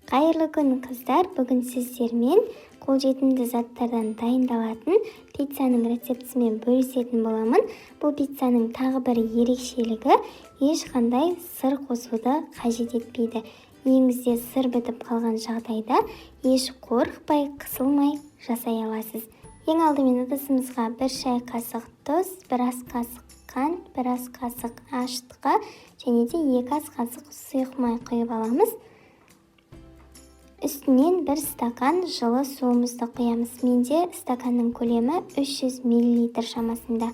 Қайырлы күн қыздар, бүгін сіздермен қолжетімді заттардан дайындалатын пиццаның рецептісімен бөлісетін боламын. Бұл пиццаның тағы бір ерекшелігі ешқандай сыр қосуды қажет етпейді. Үйіңізде сыр бітіп қалған жағдайда еш қорықпай, қысылмай жасай аласыз. Ең алдымен ыдысымызға 1 шай қасық тұз, 1 ас қасық қант, 1 ас қасық ашытқы және де 2 ас қасық сұйық май құйып аламыз. Үстінен 1 стакан жылы суымызды құямыз. Менде стаканның көлемі 300 мл шамасында.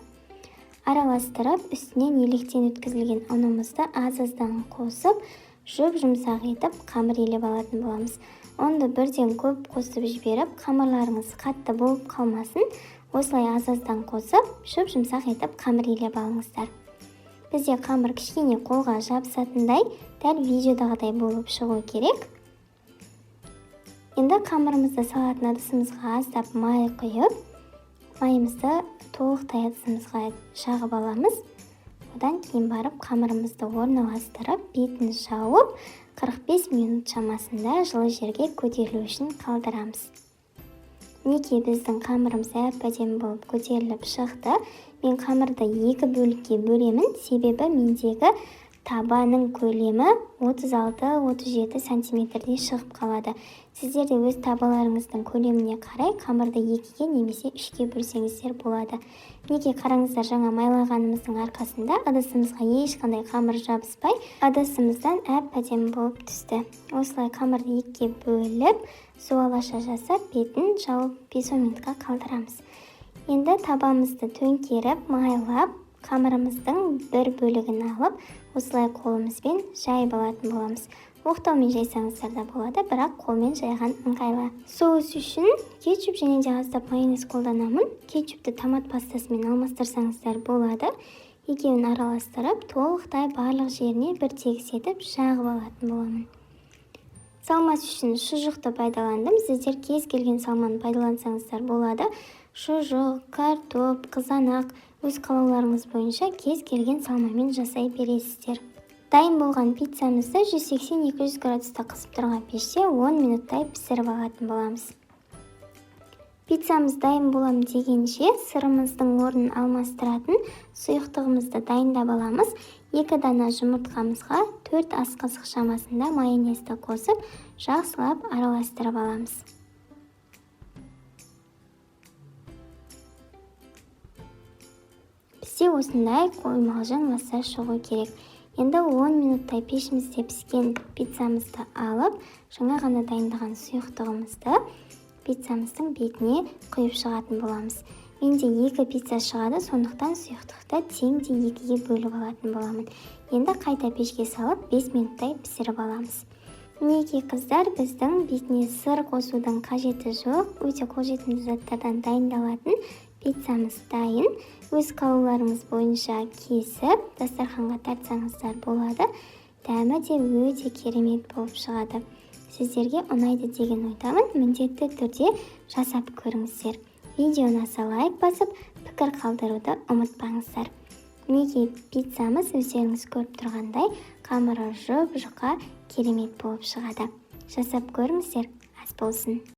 Араластырып, үстінен електен өткізілген ұнымызды аз-аздан қосып, жұмсақ етіп қамыр елеп алатын боламыз. Онды бірден көп қосып жіберіп, қамырларыңыз қатты болып қалмасын, осылай аз-аздан қосып, жұмсақ етіп қамыр елеп алыңыздар. Бізде қамыр кішкене қолға жабысатындай, дәл видеодағыдай болып шығу керек. Енді қамырымызды салатын ыдысымызға аздап май құйып, майымызды толықтай ыдысымызға жағып аламыз. Одан кейін барып қамырымызды орналастырып, бетін жауып, 45 минут шамасында жылы жерге көтерілу үшін қалдырамыз. Неге біздің қамырымыз әп-әдемі болып көтеріліп шықты. Мен қамырды 2 бөлікке бөлемін, себебі мендегі табаның көлемі 36-37 сантиметрдей шығып қалады. Сіздер де өз табаларыңыздың көлеміне қарай қамырды 2-ге немесе 3-ге бөлсеңіздер болады. Неге қараңыздар, жаңа майлағанымыздың арқасында ыдысымызға ешқандай қамыр жабыспай, ыдысымыздан әп-әдемі болып түсті. Осылай қамырды 2-ге бөліп, суалаша жасап, бетін жауып 5 минутқа қалдырамыз. Енді табамызды төңкеріп, майлап, қамырымыздың бір бөлігін алып, осылай қолымызбен жайып алатын боламыз. Оқтаумен жайсаңыздар да болады, бірақ қолмен жайған ыңғайлы. Соус үшін кетчуп және де аздап майонез қолданамын. Кетчупты томат пастасымен алмастырсаңыздар болады. Екеуін араластырып, толықтай барлық жеріне бір тегіс етіп жағып алатын боламын. Салмас үшін шұжықты пайдаландым. Сіздер кез келген салманы пайдалансаңыздар болады. Шұжық, картоп, қызанақ, өз қалауларыңыз бойынша кез келген салмамен жасай бересіздер. Дайын болған пиццамызды 180-200 градуста қысып тұрған пеште 10 минуттай пісіріп алатын боламыз. Пиццамыз дайын болам дегенше сырымыздың орнын алмастыратын сұйықтығымызды дайындап аламыз. 2 дана жұмыртқамызға 4 ас қасық шамасында майонезді қосып, жақсылап араластырып аламыз. Бізде осындай қоймалжың ласа шығу керек. Енді 10 минуттай пешімізде піскен пиццамызды алып, жаңа ғана дайындаған сұйықтығымызды пиццамыздың бетіне құйып шығатын боламыз. Менде 2 пицца шығады, сондықтан сұйықтықты теңде 2-ге бөліп алатын боламын. Енді қайта пешке салып 5 минуттай пісіріп аламыз. Неге қыздар, біздің бетіне сыр қосудың қажеті жоқ, өте қолжетімді заттардан дайындалатын пиццамыз дайын. Өз қалауларыңыз бойынша кесіп, дастарханға тартсаңыздар болады. Дәмі де өте керемет болып шығады. Сіздерге ұнайды деген ойдамын, міндетті түрде жасап көріңіздер. Видеоны аса лайк басып, пікір қалдыруды ұмытпаңыздар. Неге пиццамыз өздеріңіз көріп тұрғандай қамыры жұп-жұқа керемет болып шығады. Жасап көріңіздер, ас болсын.